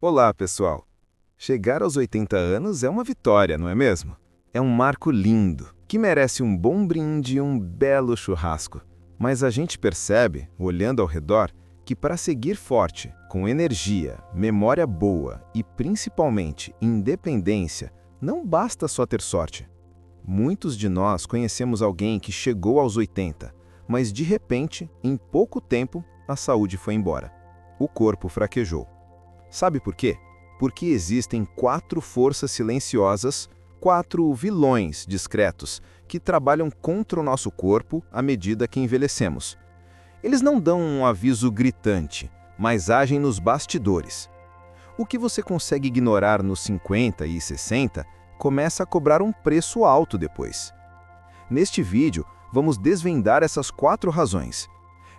Olá, pessoal! Chegar aos 80 anos é uma vitória, não é mesmo? É um marco lindo, que merece um bom brinde e um belo churrasco. Mas a gente percebe, olhando ao redor, que para seguir forte, com energia, memória boa e principalmente independência, não basta só ter sorte. Muitos de nós conhecemos alguém que chegou aos 80, mas de repente, em pouco tempo, a saúde foi embora. O corpo fraquejou. Sabe por quê? Porque existem 4 forças silenciosas, 4 vilões discretos, que trabalham contra o nosso corpo à medida que envelhecemos. Eles não dão um aviso gritante, mas agem nos bastidores. O que você consegue ignorar nos 50 e 60 começa a cobrar um preço alto depois. Neste vídeo, vamos desvendar essas 4 razões.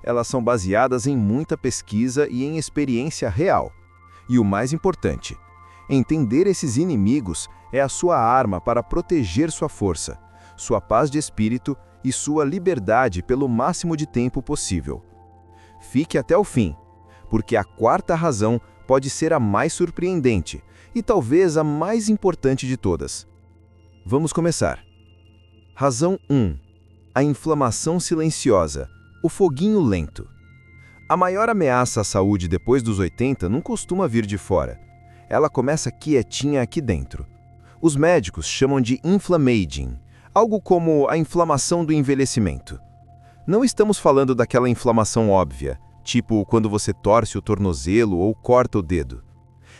Elas são baseadas em muita pesquisa e em experiência real. E o mais importante, entender esses inimigos é a sua arma para proteger sua força, sua paz de espírito e sua liberdade pelo máximo de tempo possível. Fique até o fim, porque a 4ª razão pode ser a mais surpreendente e talvez a mais importante de todas. Vamos começar. Razão 1. A inflamação silenciosa, o foguinho lento. A maior ameaça à saúde depois dos 80 não costuma vir de fora. Ela começa quietinha aqui dentro. Os médicos chamam de inflammaging, algo como a inflamação do envelhecimento. Não estamos falando daquela inflamação óbvia, tipo quando você torce o tornozelo ou corta o dedo.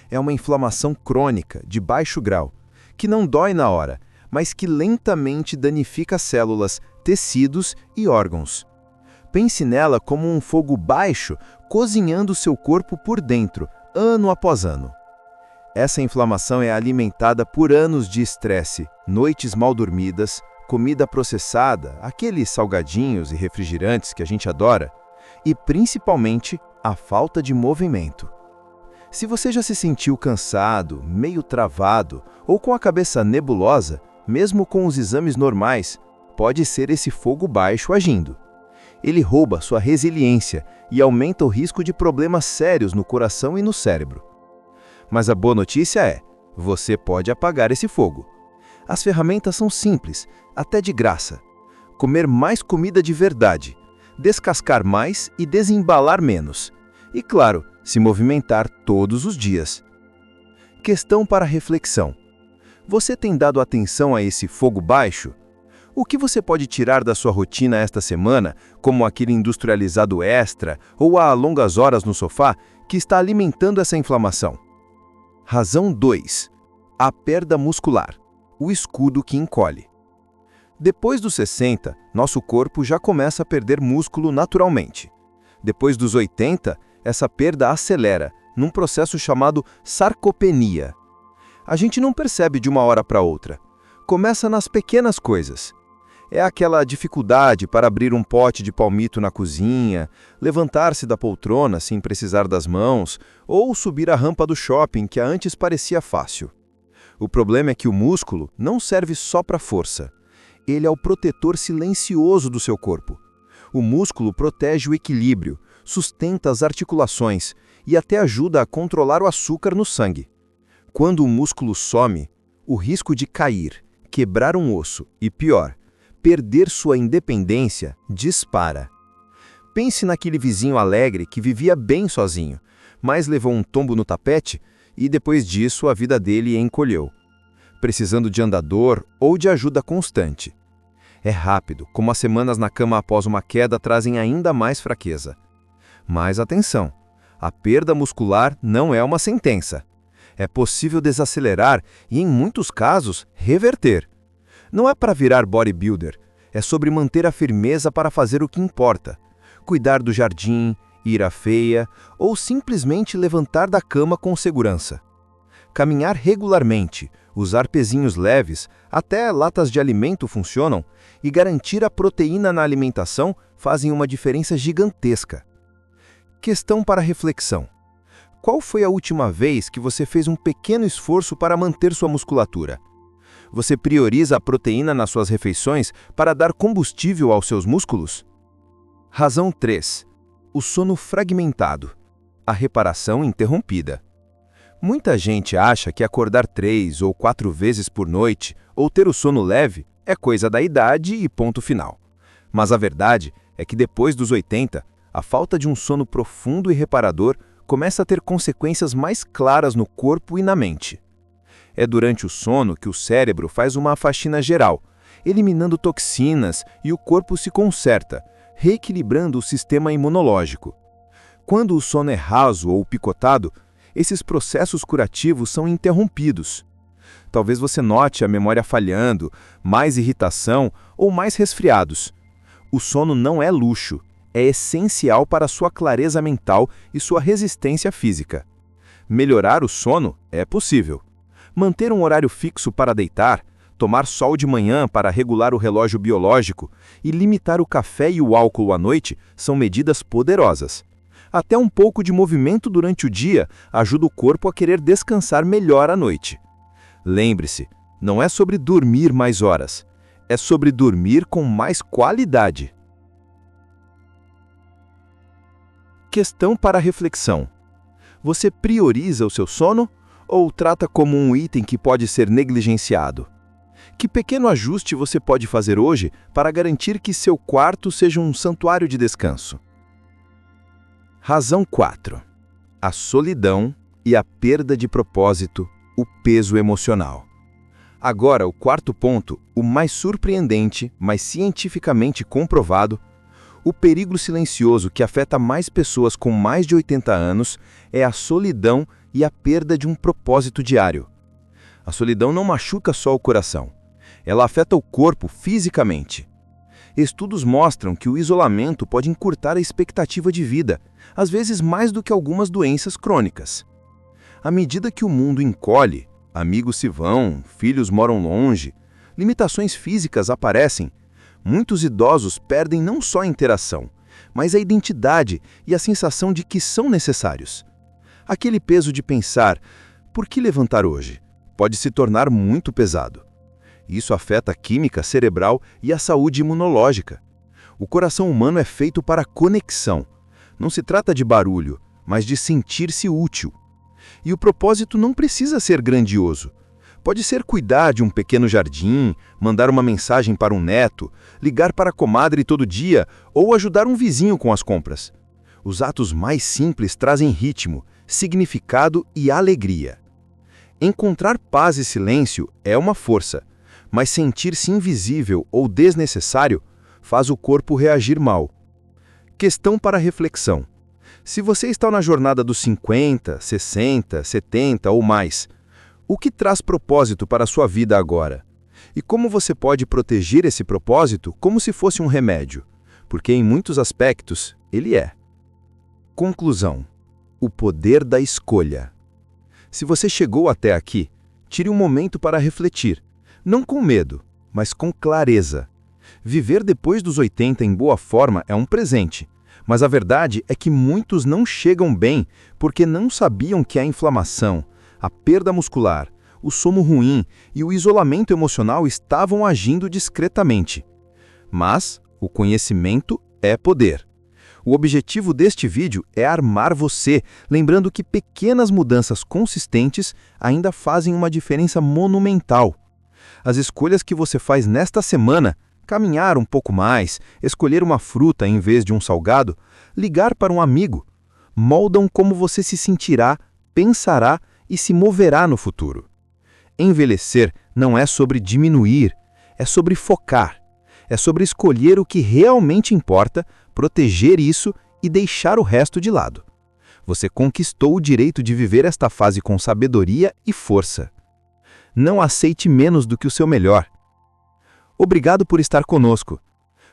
É uma inflamação crônica, de baixo grau, que não dói na hora, mas que lentamente danifica células, tecidos e órgãos. Pense nela como um fogo baixo cozinhando seu corpo por dentro, ano após ano. Essa inflamação é alimentada por anos de estresse, noites mal dormidas, comida processada, aqueles salgadinhos e refrigerantes que a gente adora, e principalmente a falta de movimento. Se você já se sentiu cansado, meio travado ou com a cabeça nebulosa, mesmo com os exames normais, pode ser esse fogo baixo agindo. Ele rouba sua resiliência e aumenta o risco de problemas sérios no coração e no cérebro. Mas a boa notícia é, você pode apagar esse fogo. As ferramentas são simples, até de graça. Comer mais comida de verdade, descascar mais e desembalar menos. E claro, se movimentar todos os dias. Questão para reflexão. Você tem dado atenção a esse fogo baixo? O que você pode tirar da sua rotina esta semana, como aquele industrializado extra ou a longas horas no sofá, que está alimentando essa inflamação? Razão 2. A perda muscular, o escudo que encolhe. Depois dos 60, nosso corpo já começa a perder músculo naturalmente. Depois dos 80, essa perda acelera, num processo chamado sarcopenia. A gente não percebe de uma hora para outra. Começa nas pequenas coisas. É aquela dificuldade para abrir um pote de palmito na cozinha, levantar-se da poltrona sem precisar das mãos, ou subir a rampa do shopping que antes parecia fácil. O problema é que o músculo não serve só para força. Ele é o protetor silencioso do seu corpo. O músculo protege o equilíbrio, sustenta as articulações e até ajuda a controlar o açúcar no sangue. Quando o músculo some, o risco de cair, quebrar um osso e, pior, perder sua independência dispara. Pense naquele vizinho alegre que vivia bem sozinho, mas levou um tombo no tapete e depois disso a vida dele encolheu, precisando de andador ou de ajuda constante. É rápido, como as semanas na cama após uma queda trazem ainda mais fraqueza. Mas atenção, a perda muscular não é uma sentença. É possível desacelerar e, em muitos casos, reverter. Não é para virar bodybuilder, é sobre manter a firmeza para fazer o que importa. Cuidar do jardim, ir à feia ou simplesmente levantar da cama com segurança. Caminhar regularmente, usar pezinhos leves, até latas de alimento funcionam, e garantir a proteína na alimentação fazem uma diferença gigantesca. Questão para reflexão. Qual foi a última vez que você fez um pequeno esforço para manter sua musculatura? Você prioriza a proteína nas suas refeições para dar combustível aos seus músculos? Razão 3. O sono fragmentado. A reparação interrompida. Muita gente acha que acordar 3 ou 4 vezes por noite ou ter o sono leve é coisa da idade e ponto final. Mas a verdade é que depois dos 80, a falta de um sono profundo e reparador começa a ter consequências mais claras no corpo e na mente. É durante o sono que o cérebro faz uma faxina geral, eliminando toxinas e o corpo se conserta, reequilibrando o sistema imunológico. Quando o sono é raso ou picotado, esses processos curativos são interrompidos. Talvez você note a memória falhando, mais irritação ou mais resfriados. O sono não é luxo, é essencial para a sua clareza mental e sua resistência física. Melhorar o sono é possível. Manter um horário fixo para deitar, tomar sol de manhã para regular o relógio biológico e limitar o café e o álcool à noite são medidas poderosas. Até um pouco de movimento durante o dia ajuda o corpo a querer descansar melhor à noite. Lembre-se, não é sobre dormir mais horas, é sobre dormir com mais qualidade. Questão para reflexão. Você prioriza o seu sono ou o trata como um item que pode ser negligenciado? Que pequeno ajuste você pode fazer hoje para garantir que seu quarto seja um santuário de descanso? Razão 4. A solidão e a perda de propósito, o peso emocional. Agora, o quarto ponto, o mais surpreendente, mas cientificamente comprovado. O perigo silencioso que afeta mais pessoas com mais de 80 anos é a solidão e a perda de um propósito diário. A solidão não machuca só o coração. Ela afeta o corpo fisicamente. Estudos mostram que o isolamento pode encurtar a expectativa de vida, às vezes mais do que algumas doenças crônicas. À medida que o mundo encolhe, amigos se vão, filhos moram longe, limitações físicas aparecem, muitos idosos perdem não só a interação, mas a identidade e a sensação de que são necessários. Aquele peso de pensar, por que levantar hoje? Pode se tornar muito pesado. Isso afeta a química cerebral e a saúde imunológica. O coração humano é feito para conexão. Não se trata de barulho, mas de sentir-se útil. E o propósito não precisa ser grandioso. Pode ser cuidar de um pequeno jardim, mandar uma mensagem para um neto, ligar para a comadre todo dia ou ajudar um vizinho com as compras. Os atos mais simples trazem ritmo, significado e alegria. Encontrar paz e silêncio é uma força, mas sentir-se invisível ou desnecessário faz o corpo reagir mal. Questão para reflexão. Se você está na jornada dos 50, 60, 70 ou mais, o que traz propósito para a sua vida agora? E como você pode proteger esse propósito como se fosse um remédio? Porque em muitos aspectos ele é. Conclusão. O poder da escolha. Se você chegou até aqui, tire um momento para refletir. Não com medo, mas com clareza. Viver depois dos 80 em boa forma é um presente, mas a verdade é que muitos não chegam bem porque não sabiam que a inflamação, a perda muscular, o sono ruim e o isolamento emocional estavam agindo discretamente. Mas o conhecimento é poder. O objetivo deste vídeo é armar você, lembrando que pequenas mudanças consistentes ainda fazem uma diferença monumental. As escolhas que você faz nesta semana, caminhar um pouco mais, escolher uma fruta em vez de um salgado, ligar para um amigo, moldam como você se sentirá, pensará e se moverá no futuro. Envelhecer não é sobre diminuir, é sobre focar. É sobre escolher o que realmente importa, proteger isso e deixar o resto de lado. Você conquistou o direito de viver esta fase com sabedoria e força. Não aceite menos do que o seu melhor. Obrigado por estar conosco.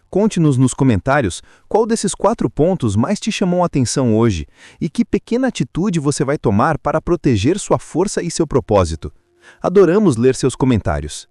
Conte-nos nos comentários qual desses 4 pontos mais te chamou a atenção hoje e que pequena atitude você vai tomar para proteger sua força e seu propósito. Adoramos ler seus comentários.